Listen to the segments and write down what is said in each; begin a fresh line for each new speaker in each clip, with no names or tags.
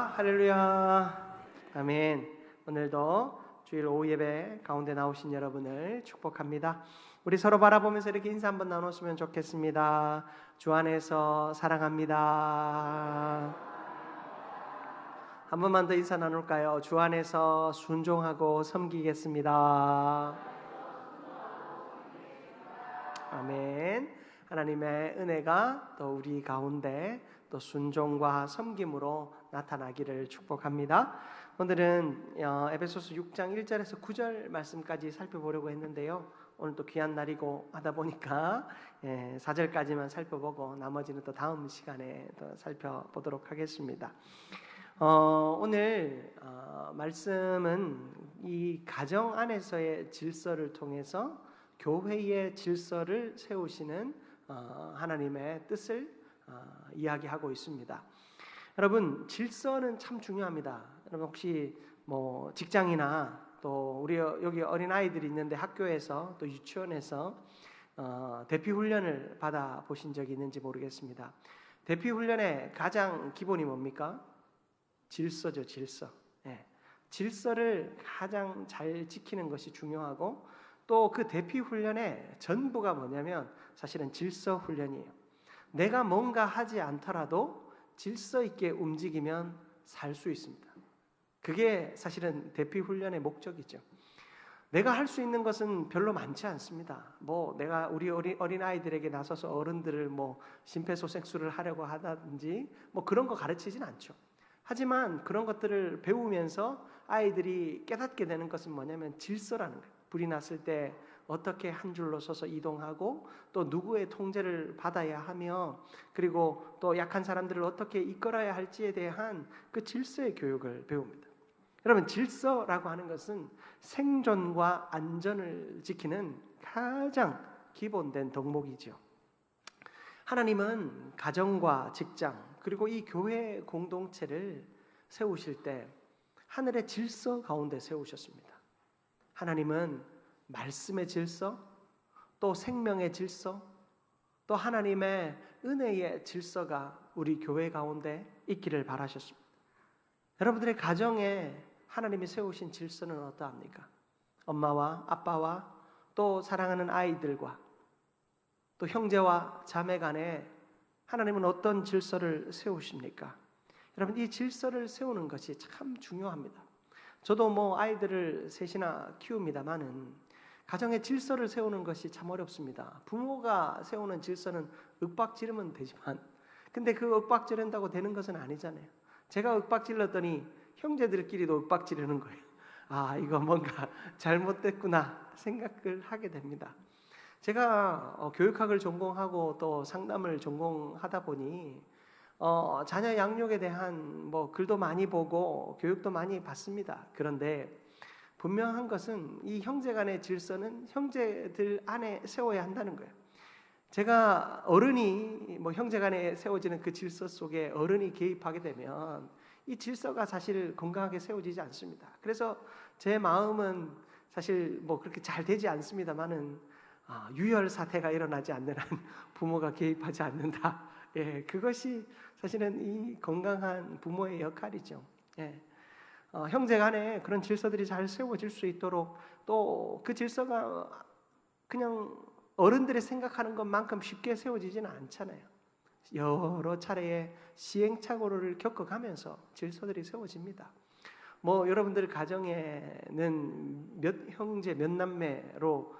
할렐루야, 할렐루야, 아멘. 오늘도 주일 오후 예배 가운데 나오신 여러분을 축복합니다. 우리 서로 바라보면서 이렇게 인사 한번 나눴으면 좋겠습니다. 주 안에서 사랑합니다. 한 번만 더 인사 나눌까요? 주 안에서 순종하고 섬기겠습니다. 아멘. 하나님의 은혜가 또 우리 가운데 또 순종과 섬김으로 나타나기를 축복합니다. 오늘은 에베소서 6장 1절에서 9절 말씀까지 살펴보려고 했는데요. 오늘 또 귀한 날이고 하다 보니까 4절까지만 살펴보고 나머지는 또 다음 시간에 또 살펴보도록 하겠습니다. 오늘 말씀은 이 가정 안에서의 질서를 통해서 교회의 질서를 세우시는 하나님의 뜻을 이야기하고 있습니다. 여러분, 질서는 참 중요합니다. 여러분 혹시 뭐 직장이나 또 우리 여기 어린 아이들이 있는데 학교에서 또 유치원에서 대피 훈련을 받아 보신 적이 있는지 모르겠습니다. 대피 훈련의 가장 기본이 뭡니까? 질서죠, 질서. 질서를 가장 잘 지키는 것이 중요하고 또 그 대피 훈련의 전부가 뭐냐면 사실은 질서 훈련이에요. 내가 뭔가 하지 않더라도 질서 있게 움직이면 살 수 있습니다. 그게 사실은 대피 훈련의 목적이죠. 내가 할 수 있는 것은 별로 많지 않습니다. 내가 우리 어린 아이들에게 나서서 어른들을 심폐소생술을 하려고 하든지 그런 거 가르치진 않죠. 하지만 그런 것들을 배우면서 아이들이 깨닫게 되는 것은 뭐냐면 질서라는 거예요. 불이 났을 때 어떻게 한 줄로 서서 이동하고 또 누구의 통제를 받아야 하며 그리고 또 약한 사람들을 어떻게 이끌어야 할지에 대한 그 질서의 교육을 배웁니다. 여러분, 질서라고 하는 것은 생존과 안전을 지키는 가장 기본된 덕목이죠. 하나님은 가정과 직장 그리고 이 교회 공동체를 세우실 때 하늘의 질서 가운데 세우셨습니다. 하나님은 말씀의 질서, 또 생명의 질서, 또 하나님의 은혜의 질서가 우리 교회 가운데 있기를 바라셨습니다. 여러분들의 가정에 하나님이 세우신 질서는 어떠합니까? 엄마와 아빠와 또 사랑하는 아이들과 또 형제와 자매 간에 하나님은 어떤 질서를 세우십니까? 여러분, 이 질서를 세우는 것이 참 중요합니다. 저도 아이들을 셋이나 키웁니다마는 가정의 질서를 세우는 것이 참 어렵습니다. 부모가 세우는 질서는 윽박지르면 되지만 근데 그 윽박지른다고 되는 것은 아니잖아요. 제가 윽박질렀더니 형제들끼리도 윽박지르는 거예요. 이거 뭔가 잘못됐구나 생각을 하게 됩니다. 제가 교육학을 전공하고 또 상담을 전공하다 보니 자녀 양육에 대한 글도 많이 보고 교육도 많이 받습니다. 그런데 분명한 것은 이 형제 간의 질서는 형제들 안에 세워야 한다는 거예요. 제가 어른이 형제 간에 세워지는 그 질서 속에 어른이 개입하게 되면 이 질서가 사실 건강하게 세워지지 않습니다. 그래서 제 마음은 사실 그렇게 잘 되지 않습니다만은 유혈 사태가 일어나지 않는 한 부모가 개입하지 않는다. 그것이 사실은 이 건강한 부모의 역할이죠. 형제 간에 그런 질서들이 잘 세워질 수 있도록 또 그 질서가 그냥 어른들이 생각하는 것만큼 쉽게 세워지지는 않잖아요. 여러 차례의 시행착오를 겪어가면서 질서들이 세워집니다. 여러분들 가정에는 몇 형제 몇 남매로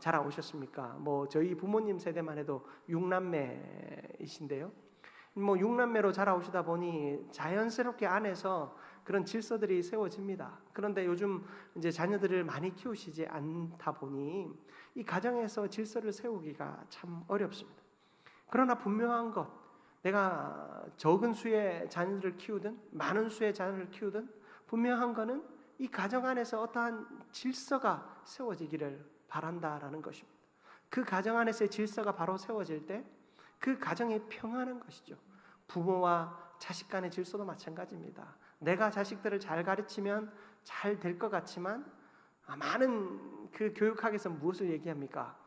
자라오셨습니까? 저희 부모님 세대만 해도 6남매이신데요. 6남매로 자라오시다 보니 자연스럽게 안에서 그런 질서들이 세워집니다. 그런데 요즘 이제 자녀들을 많이 키우시지 않다 보니 이 가정에서 질서를 세우기가 참 어렵습니다. 그러나 분명한 것, 내가 적은 수의 자녀들을 키우든 많은 수의 자녀를 키우든 분명한 것은 이 가정 안에서 어떠한 질서가 세워지기를 바란다라는 것입니다. 그 가정 안에서의 질서가 바로 세워질 때 그 가정이 평안한 것이죠. 부모와 자식 간의 질서도 마찬가지입니다. 내가 자식들을 잘 가르치면 잘 될 것 같지만 많은 그 교육학에서 무엇을 얘기합니까?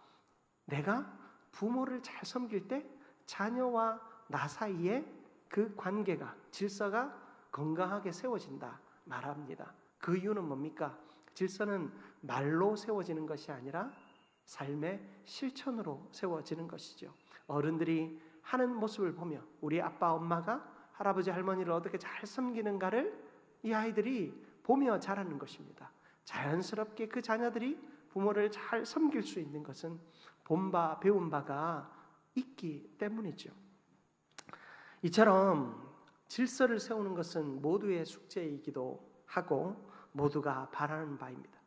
내가 부모를 잘 섬길 때 자녀와 나 사이에 그 관계가 질서가 건강하게 세워진다 말합니다. 그 이유는 뭡니까? 질서는 말로 세워지는 것이 아니라 삶의 실천으로 세워지는 것이죠. 어른들이 하는 모습을 보며 우리 아빠 엄마가 할아버지 할머니를 어떻게 잘 섬기는가를 이 아이들이 보며 자라는 것입니다. 자연스럽게 그 자녀들이 부모를 잘 섬길 수 있는 것은 본바 배운 바가 있기 때문이죠. 이처럼 질서를 세우는 것은 모두의 숙제이기도 하고 모두가 바라는 바입니다.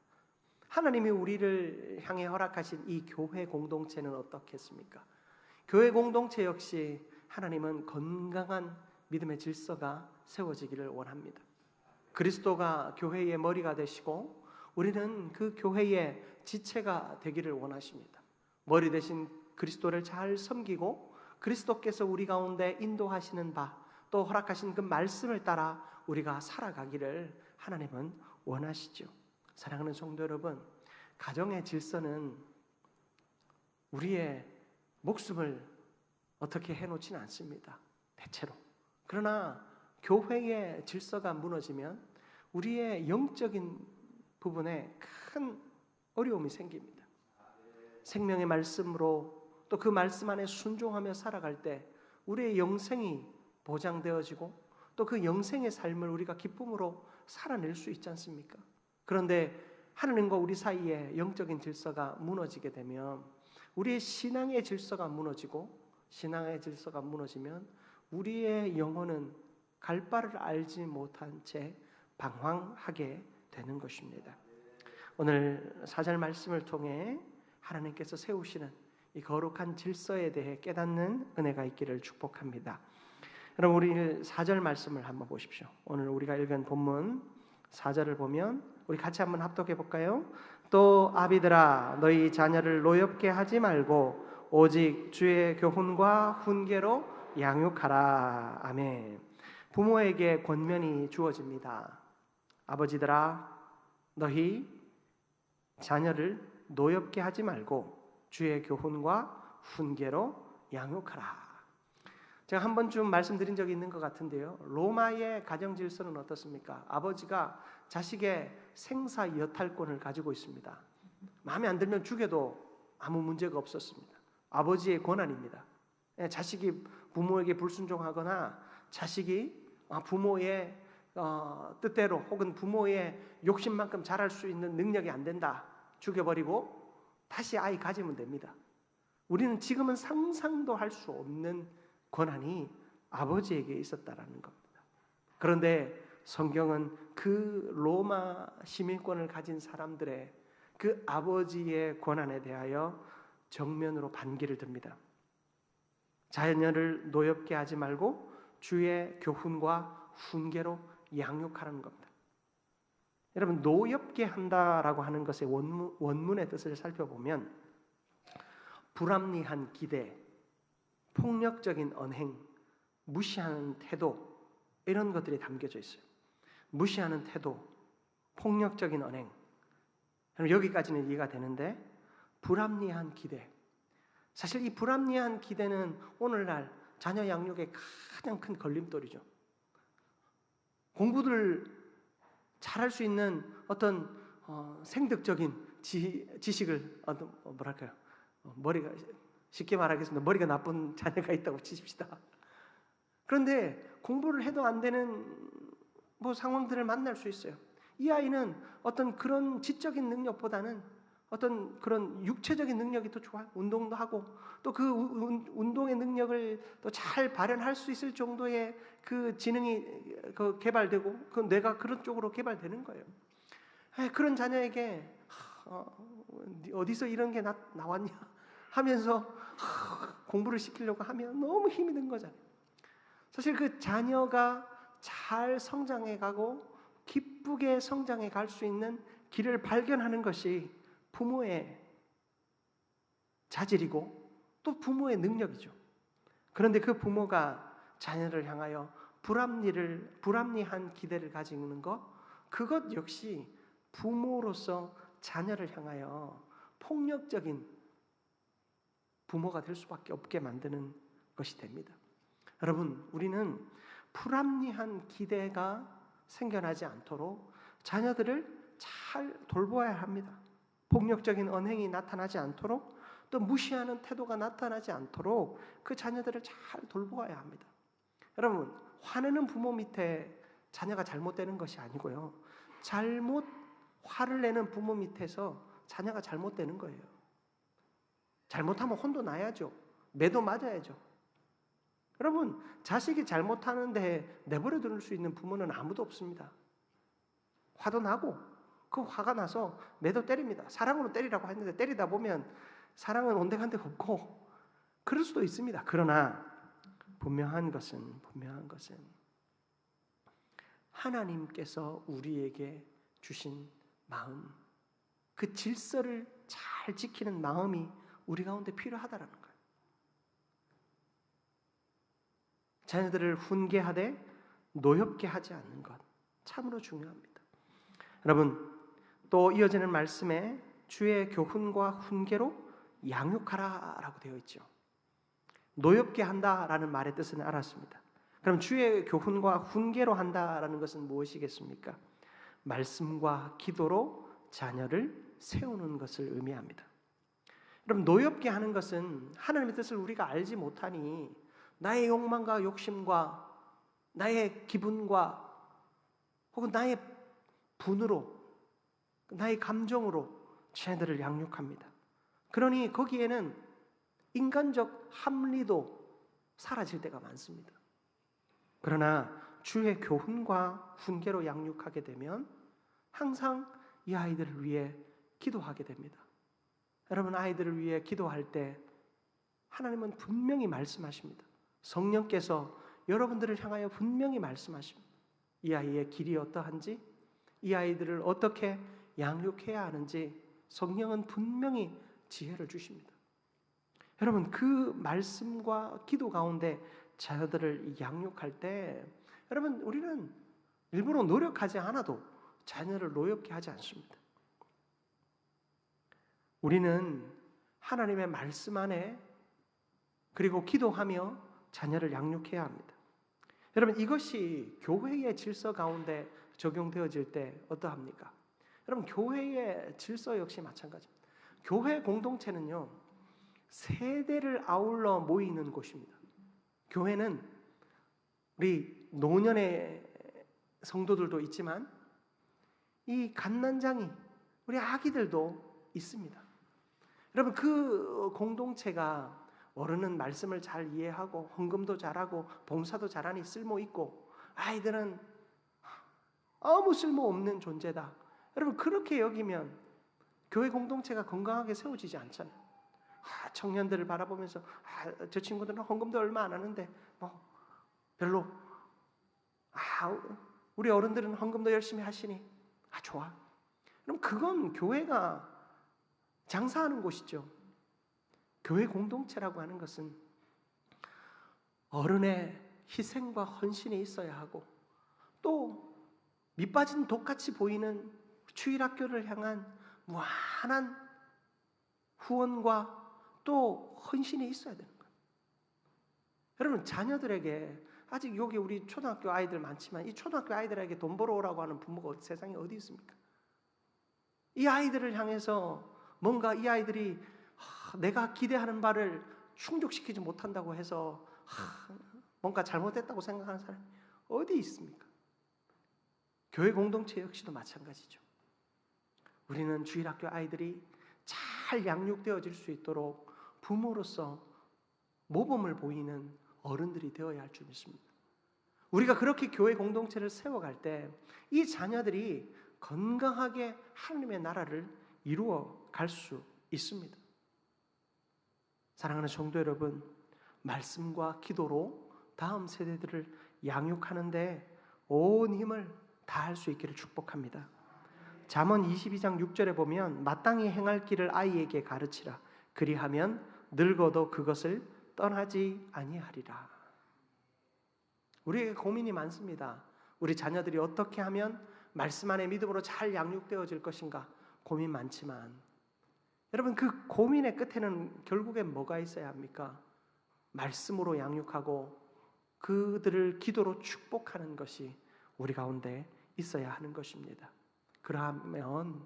하나님이 우리를 향해 허락하신 이 교회 공동체는 어떻겠습니까? 교회 공동체 역시 하나님은 건강한 믿음의 질서가 세워지기를 원합니다. 그리스도가 교회의 머리가 되시고 우리는 그 교회의 지체가 되기를 원하십니다. 머리 대신 그리스도를 잘 섬기고 그리스도께서 우리 가운데 인도하시는 바, 또 허락하신 그 말씀을 따라 우리가 살아가기를 하나님은 원하시죠. 사랑하는 성도 여러분, 가정의 질서는 우리의 목숨을 어떻게 해놓지는 않습니다. 대체로. 그러나 교회의 질서가 무너지면 우리의 영적인 부분에 큰 어려움이 생깁니다. 생명의 말씀으로 또 그 말씀 안에 순종하며 살아갈 때 우리의 영생이 보장되어지고 또 그 영생의 삶을 우리가 기쁨으로 살아낼 수 있지 않습니까? 그런데 하나님과 우리 사이에 영적인 질서가 무너지게 되면 우리의 신앙의 질서가 무너지고 신앙의 질서가 무너지면 우리의 영혼은 갈 바를 알지 못한 채 방황하게 되는 것입니다. 오늘 4절 말씀을 통해 하나님께서 세우시는 이 거룩한 질서에 대해 깨닫는 은혜가 있기를 축복합니다. 여러분, 우리 4절 말씀을 한번 보십시오. 오늘 우리가 읽은 본문 4절을 보면 우리 같이 한번 합독해 볼까요? 또 아비들아 너희 자녀를 노엽게 하지 말고 오직 주의 교훈과 훈계로 양육하라. 아멘. 부모에게 권면이 주어집니다. 아버지들아 너희 자녀를 노엽게 하지 말고 주의 교훈과 훈계로 양육하라. 제가 한 번쯤 말씀드린 적이 있는 것 같은데요. 로마의 가정 질서는 어떻습니까? 아버지가 자식의 생사 여탈권을 가지고 있습니다. 마음에 안 들면 죽여도 아무 문제가 없었습니다. 아버지의 권한입니다. 자식이 부모에게 불순종하거나 자식이 부모의 뜻대로 혹은 부모의 욕심만큼 잘할 수 있는 능력이 안 된다. 죽여버리고 다시 아이 가지면 됩니다. 우리는 지금은 상상도 할 수 없는 권한이 아버지에게 있었다라는 겁니다. 그런데 성경은 그 로마 시민권을 가진 사람들의 그 아버지의 권한에 대하여 정면으로 반기를 듭니다. 자녀를 노엽게 하지 말고 주의 교훈과 훈계로 양육하라는 겁니다. 여러분, 노엽게 한다라고 하는 것의 원문의 뜻을 살펴보면 불합리한 기대, 폭력적인 언행, 무시하는 태도, 이런 것들이 담겨져 있어요. 무시하는 태도, 폭력적인 언행. 여기까지는 이해가 되는데 불합리한 기대. 사실 이 불합리한 기대는 오늘날 자녀 양육의 가장 큰 걸림돌이죠. 공부를 잘할 수 있는 어떤 생득적인 지식을 뭐랄까요? 머리가 쉽게 말하겠습니다. 머리가 나쁜 자녀가 있다고 치십시다. 그런데 공부를 해도 안 되는 상황들을 만날 수 있어요. 이 아이는 어떤 그런 지적인 능력보다는 어떤 그런 육체적인 능력이 더 좋아요. 운동도 하고 또 그 운동의 능력을 또 잘 발현할 수 있을 정도의 그 지능이 개발되고 그 뇌가 그런 쪽으로 개발되는 거예요. 그런 자녀에게 어디서 이런 게 나왔냐 하면서 공부를 시키려고 하면 너무 힘이 든 거잖아요. 사실 그 자녀가 잘 성장해가고 기쁘게 성장해 갈 수 있는 길을 발견하는 것이 부모의 자질이고 또 부모의 능력이죠. 그런데 그 부모가 자녀를 향하여 불합리한 기대를 가지는 것, 그것 역시 부모로서 자녀를 향하여 폭력적인 부모가 될 수밖에 없게 만드는 것이 됩니다. 여러분, 우리는 불합리한 기대가 생겨나지 않도록 자녀들을 잘 돌보아야 합니다. 폭력적인 언행이 나타나지 않도록, 또 무시하는 태도가 나타나지 않도록 그 자녀들을 잘 돌보아야 합니다. 여러분, 화내는 부모 밑에 자녀가 잘못되는 것이 아니고요, 화를 내는 부모 밑에서 자녀가 잘못되는 거예요. 잘못하면 혼도 나야죠. 매도 맞아야죠. 여러분, 자식이 잘못하는데 내버려 둘 수 있는 부모는 아무도 없습니다. 화도 나고 그 화가 나서 매도 때립니다. 사랑으로 때리라고 했는데 때리다 보면 사랑은 온데간데 없고 그럴 수도 있습니다. 그러나 분명한 것은 하나님께서 우리에게 주신 마음, 그 질서를 잘 지키는 마음이 우리 가운데 필요하다라는 거예요. 자녀들을 훈계하되 노엽게 하지 않는 것, 참으로 중요합니다. 여러분, 또 이어지는 말씀에 주의 교훈과 훈계로 양육하라라고 되어 있죠. 노엽게 한다라는 말의 뜻은 알았습니다. 그럼 주의 교훈과 훈계로 한다라는 것은 무엇이겠습니까? 말씀과 기도로 자녀를 세우는 것을 의미합니다. 여러분, 노엽게 하는 것은 하나님의 뜻을 우리가 알지 못하니 나의 욕망과 욕심과 나의 기분과 혹은 나의 분으로, 나의 감정으로 자녀들을 양육합니다. 그러니 거기에는 인간적 합리도 사라질 때가 많습니다. 그러나 주의 교훈과 훈계로 양육하게 되면 항상 이 아이들을 위해 기도하게 됩니다. 여러분, 아이들을 위해 기도할 때 하나님은 분명히 말씀하십니다. 성령께서 여러분들을 향하여 분명히 말씀하십니다. 이 아이의 길이 어떠한지, 이 아이들을 어떻게 양육해야 하는지 성령은 분명히 지혜를 주십니다. 여러분, 그 말씀과 기도 가운데 자녀들을 양육할 때 여러분, 우리는 일부러 노력하지 않아도 자녀를 노엽게 하지 않습니다. 우리는 하나님의 말씀 안에 그리고 기도하며 자녀를 양육해야 합니다. 여러분, 이것이 교회의 질서 가운데 적용되어질 때 어떠합니까? 여러분, 교회의 질서 역시 마찬가지입니다. 교회 공동체는요, 세대를 아울러 모이는 곳입니다. 교회는 우리 노년의 성도들도 있지만 이 갓난장이 우리 아기들도 있습니다. 여러분, 그 공동체가 어른은 말씀을 잘 이해하고 헌금도 잘하고 봉사도 잘하니 쓸모있고 아이들은 아무 쓸모없는 존재다. 여러분, 그렇게 여기면 교회 공동체가 건강하게 세워지지 않잖아요. 청년들을 바라보면서 저 친구들은 헌금도 얼마 안 하는데 별로 우리 어른들은 헌금도 열심히 하시니 좋아. 그럼 그건 교회가 장사하는 곳이죠. 교회 공동체라고 하는 것은 어른의 희생과 헌신이 있어야 하고 또 밑빠진 독같이 보이는 주일학교를 향한 무한한 후원과 또 헌신이 있어야 되는 거예요. 여러분, 자녀들에게 아직 여기 우리 초등학교 아이들 많지만 이 초등학교 아이들에게 돈 벌어오라고 하는 부모가 세상에 어디 있습니까? 이 아이들을 향해서 뭔가 이 아이들이 내가 기대하는 바를 충족시키지 못한다고 해서 뭔가 잘못했다고 생각하는 사람이 어디 있습니까? 교회 공동체 역시도 마찬가지죠. 우리는 주일학교 아이들이 잘 양육되어질 수 있도록 부모로서 모범을 보이는 어른들이 되어야 할 줄 믿습니다. 우리가 그렇게 교회 공동체를 세워갈 때 이 자녀들이 건강하게 하나님의 나라를 이루어 갈 수 있습니다. 사랑하는 성도 여러분, 말씀과 기도로 다음 세대들을 양육하는데 온 힘을 다할 수 있기를 축복합니다. 잠언 22장 6절에 보면 마땅히 행할 길을 아이에게 가르치라. 그리하면 늙어도 그것을 떠나지 아니하리라. 우리에게 고민이 많습니다. 우리 자녀들이 어떻게 하면 말씀 안에 믿음으로 잘 양육되어질 것인가 고민 많지만 여러분, 그 고민의 끝에는 결국엔 뭐가 있어야 합니까? 말씀으로 양육하고 그들을 기도로 축복하는 것이 우리 가운데 있어야 하는 것입니다. 그러면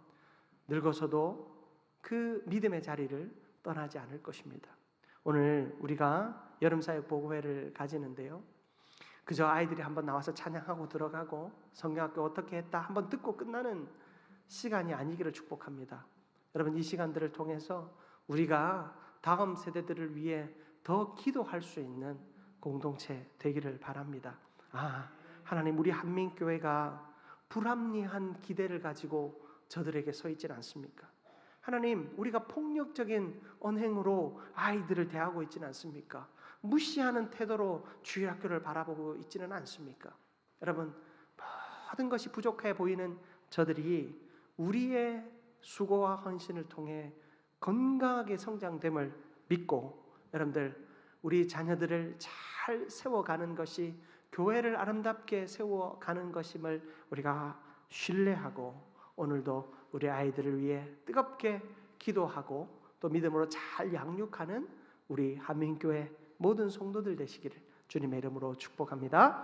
늙어서도 그 믿음의 자리를 떠나지 않을 것입니다. 오늘 우리가 여름사역보고회를 가지는데요, 그저 아이들이 한번 나와서 찬양하고 들어가고 성경학교 어떻게 했다 한번 듣고 끝나는 시간이 아니기를 축복합니다. 여러분, 이 시간들을 통해서 우리가 다음 세대들을 위해 더 기도할 수 있는 공동체 되기를 바랍니다. 하나님, 우리 한민교회가 불합리한 기대를 가지고 저들에게 서 있지는 않습니까? 하나님, 우리가 폭력적인 언행으로 아이들을 대하고 있지는 않습니까? 무시하는 태도로 주일학교를 바라보고 있지는 않습니까? 여러분, 모든 것이 부족해 보이는 저들이 우리의 수고와 헌신을 통해 건강하게 성장됨을 믿고, 여러분들, 우리 자녀들을 잘 세워가는 것이 교회를 아름답게 세워가는 것임을 우리가 신뢰하고, 오늘도 우리 아이들을 위해 뜨겁게 기도하고 또 믿음으로 잘 양육하는 우리 한민교회 모든 성도들 되시기를 주님의 이름으로 축복합니다.